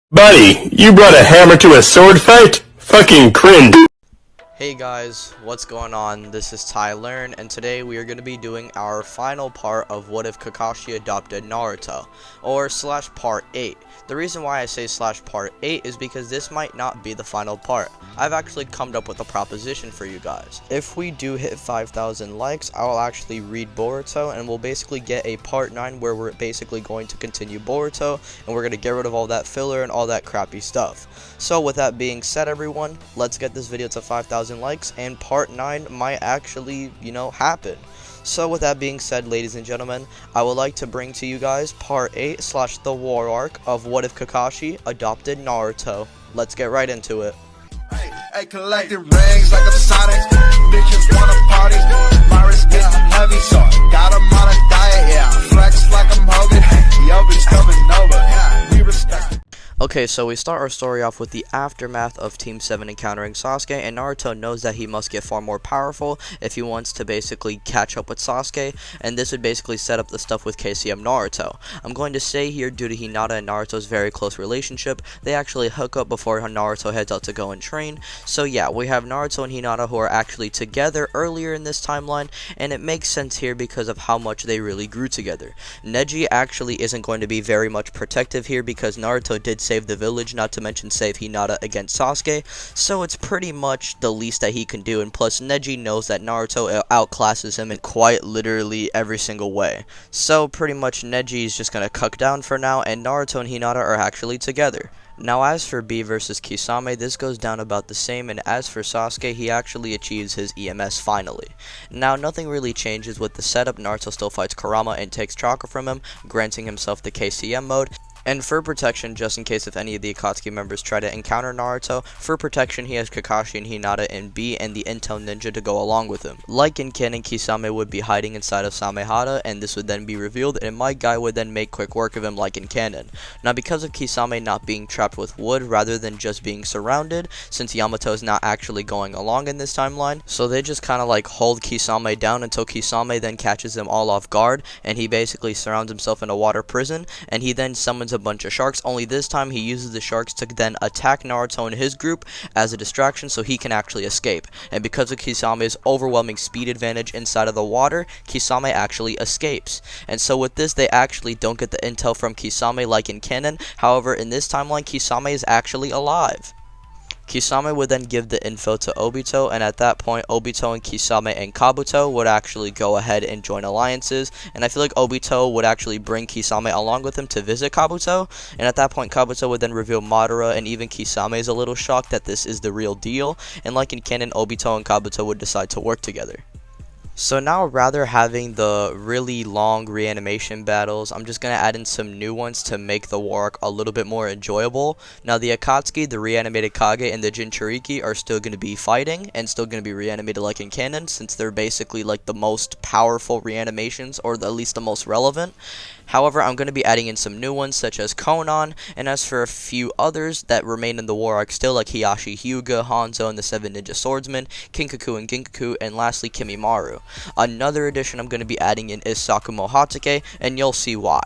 Buddy, you brought a hammer to a sword fight? Fucking cringe. Hey guys, what's going on? This is Tyler, and today we are going to be doing our final part of What If Kakashi Adopted Naruto, or slash part 8. The reason why I say slash part 8 is because this might not be the final part. I've actually come up with a proposition for you guys. If we do hit 5,000 likes, I'll actually read Boruto, and we'll basically get a part 9 where we're basically going to continue Boruto, and we're going to get rid of all that filler and all that crappy stuff. So with that being said, everyone, let's get this video to 5,000 likes, and part 9 might actually, happen. So with that being said, ladies and gentlemen, I would like to bring to you guys part 8 slash the war arc of What If Kakashi Adopted Naruto. Let's get right into it. Hey, collecting rings like a Sonic. Bitches wanna party. Virus getting heavy, so got 'em on a diet, yeah. Flex like I'm Hogan. Yo, bitch coming over. Yeah, we respect. Okay, so we start our story off with the aftermath of Team 7 encountering Sasuke, and Naruto knows that he must get far more powerful if he wants to basically catch up with Sasuke, and this would basically set up the stuff with KCM Naruto. I'm going to say here, due to Hinata and Naruto's very close relationship, they actually hook up before Naruto heads out to go and train. So yeah, we have Naruto and Hinata who are actually together earlier in this timeline, and it makes sense here because of how much they really grew together. Neji actually isn't going to be very much protective here because Naruto did save the village, not to mention save Hinata against Sasuke, so it's pretty much the least that he can do, and plus Neji knows that Naruto outclasses him in quite literally every single way. So pretty much Neji is just gonna cuck down for now, and Naruto and Hinata are actually together. Now as for B versus Kisame, this goes down about the same, and as for Sasuke, he actually achieves his EMS finally. Now nothing really changes with the setup. Naruto still fights Kurama and takes chakra from him, granting himself the KCM mode. And for protection, just in case if any of the Akatsuki members try to encounter Naruto, for protection he has Kakashi and Hinata and B and the Intel Ninja to go along with him. Like in canon, Kisame would be hiding inside of Samehada, and this would then be revealed, and my guy would then make quick work of him like in canon. Now because of Kisame not being trapped with wood rather than just being surrounded, since Yamato is not actually going along in this timeline, so they just kind of like hold Kisame down until Kisame then catches them all off guard, and he basically surrounds himself in a water prison, and he then summons a bunch of sharks, only this time he uses the sharks to then attack Naruto and his group as a distraction so he can actually escape. And because of Kisame's overwhelming speed advantage inside of the water, Kisame actually escapes. And so with this, they actually don't get the intel from Kisame like in canon. However, in this timeline, Kisame is actually alive. Kisame would then give the info to Obito, and at that point Obito and Kisame and Kabuto would actually go ahead and join alliances, and I feel like Obito would actually bring Kisame along with him to visit Kabuto, and at that point Kabuto would then reveal Madara, and even Kisame is a little shocked that this is the real deal, and like in canon, Obito and Kabuto would decide to work together. So now, rather having the really long reanimation battles, I'm just going to add in some new ones to make the war arc a little bit more enjoyable. Now the Akatsuki, the reanimated Kage, and the Jinchuriki are still going to be fighting, and still going to be reanimated like in canon, since they're basically like the most powerful reanimations, or at least the most relevant. However, I'm going to be adding in some new ones, such as Konan, and as for a few others that remain in the war arc still, like Hiyashi Hyuga, Hanzo and the 7 Ninja Swordsmen, Kinkaku and Ginkaku, and lastly Kimimaru. Another addition I'm going to be adding in is Sakumo Hatake, and you'll see why.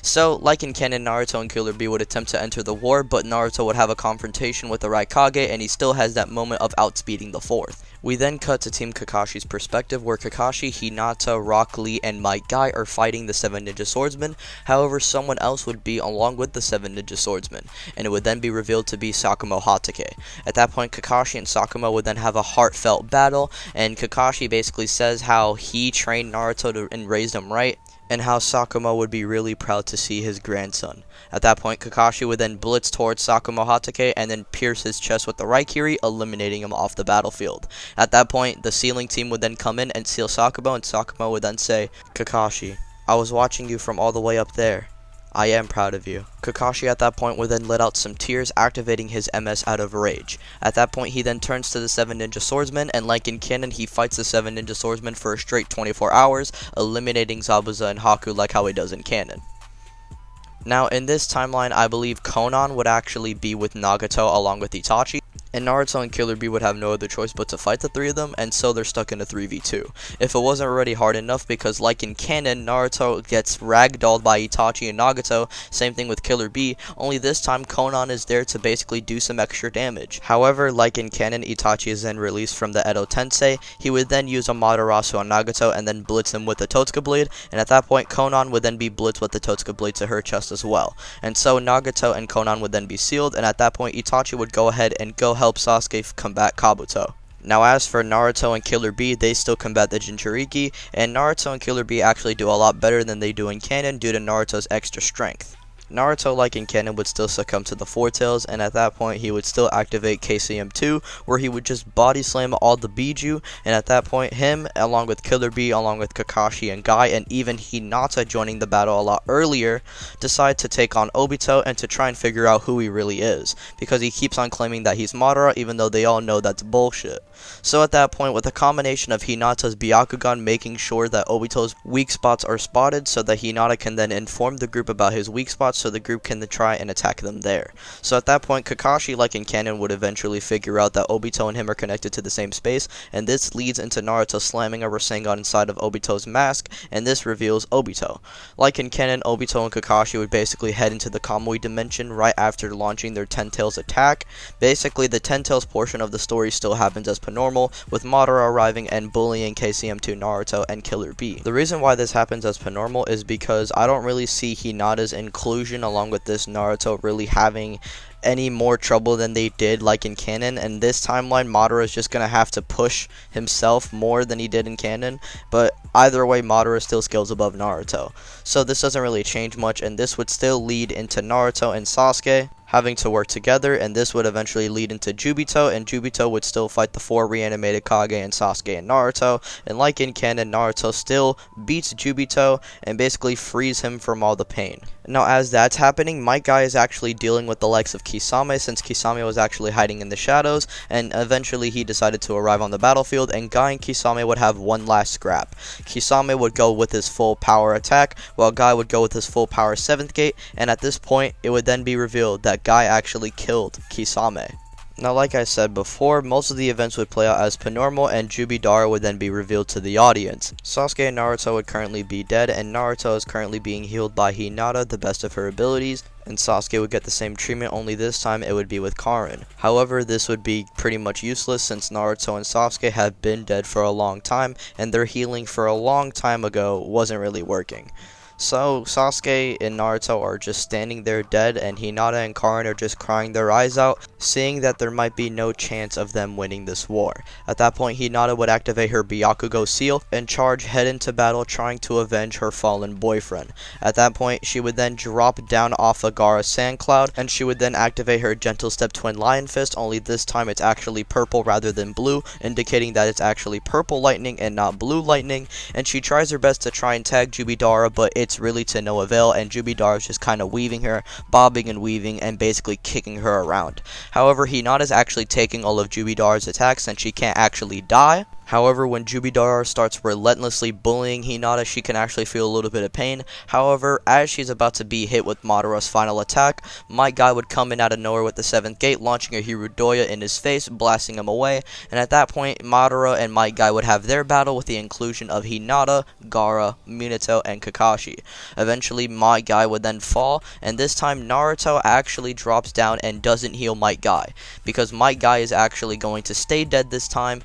So, like in canon, Naruto and Killer Bee would attempt to enter the war, but Naruto would have a confrontation with the Raikage, and he still has that moment of outspeeding the 4th. We then cut to Team Kakashi's perspective, where Kakashi, Hinata, Rock Lee, and my guy are fighting the 7 Ninja Swordsmen. However, someone else would be along with the 7 Ninja Swordsmen, and it would then be revealed to be Sakumo Hatake. At that point, Kakashi and Sakumo would then have a heartfelt battle, and Kakashi basically says how he trained Naruto and raised him right, and how Sakumo would be really proud to see his grandson. At that point, Kakashi would then blitz towards Sakumo Hatake and then pierce his chest with the Raikiri, eliminating him off the battlefield. At that point, the sealing team would then come in and seal Sakumo, and Sakumo would then say, "Kakashi, I was watching you from all the way up there. I am proud of you." Kakashi at that point would then let out some tears, activating his MS out of rage. At that point, he then turns to the 7 Ninja Swordsmen, and like in canon, he fights the 7 Ninja Swordsmen for a straight 24 hours, eliminating Zabuza and Haku like how he does in canon. Now, in this timeline, I believe Konan would actually be with Nagato along with Itachi, and Naruto and Killer Bee would have no other choice but to fight the three of them, and so they're stuck in a 3v2. If it wasn't already hard enough, because like in canon, Naruto gets ragdolled by Itachi and Nagato, same thing with Killer Bee, only this time Konan is there to basically do some extra damage. However, like in canon, Itachi is then released from the Edo Tensei. He would then use a Amaterasu on Nagato and then blitz him with the Totsuka Blade, and at that point Konan would then be blitzed with the Totsuka Blade to her chest as well. And so Nagato and Konan would then be sealed, and at that point Itachi would go ahead and go help Sasuke combat Kabuto. Now as for Naruto and Killer Bee, they still combat the Jinchuriki, and Naruto and Killer Bee actually do a lot better than they do in canon due to Naruto's extra strength. Naruto, like in canon, would still succumb to the Four Tails, and at that point he would still activate KCM2, where he would just body slam all the Biju, and at that point him, along with Killer Bee, along with Kakashi and Guy, and even Hinata joining the battle a lot earlier, decide to take on Obito and to try and figure out who he really is, because he keeps on claiming that he's Madara, even though they all know that's bullshit. So at that point, with a combination of Hinata's Byakugan making sure that Obito's weak spots are spotted, so that Hinata can then inform the group about his weak spots, so the group can try and attack them there. So at that point, Kakashi, like in canon, would eventually figure out that Obito and him are connected to the same space, and this leads into Naruto slamming a Rasengan inside of Obito's mask, and this reveals Obito. Like in canon, Obito and Kakashi would basically head into the Kamui dimension right after launching their Ten Tails attack. Basically, the Ten Tails portion of the story still happens as per normal, with Madara arriving and bullying KCM2, Naruto, and Killer Bee. The reason why this happens as per normal is because I don't really see Hinata's inclusion along with this Naruto really having any more trouble than they did like in canon, and this timeline Madara is just gonna have to push himself more than he did in canon, but either way Madara still scales above Naruto, so this doesn't really change much, and this would still lead into Naruto and Sasuke having to work together, and this would eventually lead into Jubito, and Jubito would still fight the 4 reanimated Kage and Sasuke and Naruto, and like in canon, Naruto still beats Jubito and basically frees him from all the pain. Now as that's happening, Might Guy is actually dealing with the likes of Kisame, since Kisame was actually hiding in the shadows, and eventually he decided to arrive on the battlefield, and Guy and Kisame would have one last scrap. Kisame would go with his full power attack, while Guy would go with his full power 7th gate, and at this point, it would then be revealed that Guy actually killed Kisame. Now like I said before, most of the events would play out as per normal, and Jubidara would then be revealed to the audience. Sasuke and Naruto would currently be dead, and Naruto is currently being healed by Hinata, the best of her abilities, and Sasuke would get the same treatment, only this time it would be with Karin. However, this would be pretty much useless since Naruto and Sasuke have been dead for a long time, and their healing for a long time ago wasn't really working. So Sasuke and Naruto are just standing there dead, and Hinata and Karin are just crying their eyes out, seeing that there might be no chance of them winning this war. At that point, Hinata would activate her Byakugo seal and charge head into battle, trying to avenge her fallen boyfriend. At that point, she would then drop down off a Gaara sand cloud, and she would then activate her Gentle Step Twin Lion Fist, only this time it's actually purple rather than blue, indicating that it's actually purple lightning and not blue lightning, and she tries her best to try and tag Jubidara, but it's really to no avail, and Jubidara is just kind of weaving her, bobbing and weaving, and basically kicking her around. However, Hinata is actually taking all of Jubidara's attacks, and she can't actually die. However, when Jubidara starts relentlessly bullying Hinata, she can actually feel a little bit of pain. However, as she's about to be hit with Madara's final attack, Might Guy would come in out of nowhere with the 7th gate, launching a Hirudoya in his face, blasting him away, and at that point, Madara and Might Guy would have their battle with the inclusion of Hinata, Gaara, Minato, and Kakashi. Eventually, Might Guy would then fall, and this time Naruto actually drops down and doesn't heal Might Guy, because Might Guy is actually going to stay dead this time.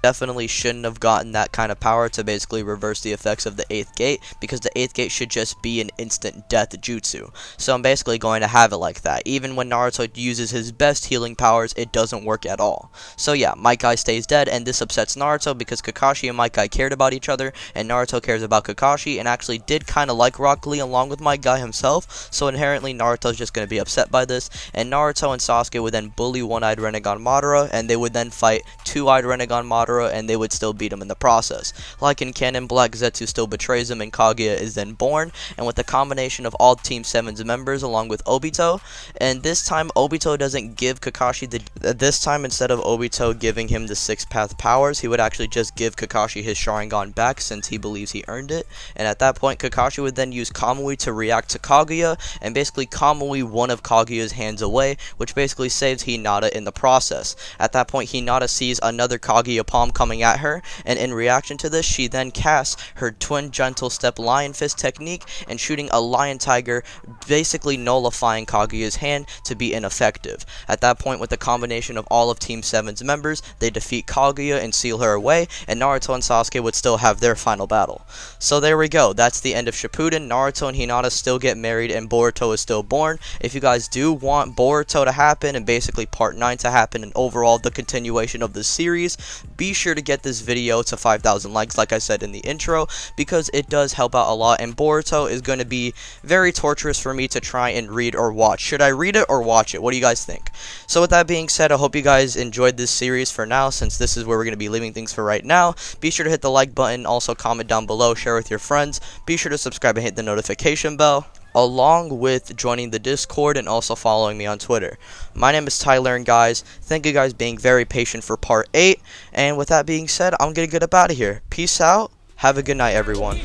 Definitely shouldn't have gotten that kind of power to basically reverse the effects of the 8th gate, because the 8th gate should just be an instant death jutsu. So I'm basically going to have it like that. Even when Naruto uses his best healing powers, it doesn't work at all. So yeah, Might Guy stays dead, and this upsets Naruto because Kakashi and Might Guy cared about each other, and Naruto cares about Kakashi, and actually did kind of like Rock Lee along with Might Guy himself, so inherently Naruto's just going to be upset by this, and Naruto and Sasuke would then bully One-Eyed Renegon Madara, and they would then fight Two-Eyed Renegon Madara etc., and they would still beat him in the process. Like in canon, Black Zetsu still betrays him, and Kaguya is then born, and with the combination of all Team 7's members along with Obito, and this time Obito doesn't give Kakashi this time instead of Obito giving him the 6 path powers, he would actually just give Kakashi his Sharingan back since he believes he earned it, and at that point Kakashi would then use Kamui to react to Kaguya, and basically Kamui one of Kaguya's hands away, which basically saves Hinata in the process. At that point Hinata sees another Kaguya palm coming at her, and in reaction to this she then casts her twin gentle step lion fist technique and shooting a lion tiger, basically nullifying Kaguya's hand to be ineffective. At that point, with the combination of all of Team 7's members, they defeat Kaguya and seal her away, and Naruto and Sasuke would still have their final battle. So there we go, that's the end of Shippuden. Naruto and Hinata still get married and Boruto is still born. If you guys do want Boruto to happen and basically part 9 to happen and overall the continuation of the series, be sure to get this video to 5,000 likes like I said in the intro, because it does help out a lot, and Boruto is going to be very torturous for me to try and read or watch. Should I read it or watch it? What do you guys think? So with that being said, I hope you guys enjoyed this series for now, since this is where we're going to be leaving things for right now. Be sure to hit the like button, also comment down below, share with your friends, be sure to subscribe and hit the notification bell, along with joining the Discord and also following me on Twitter. My name is Tyler, and guys, thank you guys being very patient for part 8, and with that being said, I'm going to get up out of here. Peace out, have a good night everyone.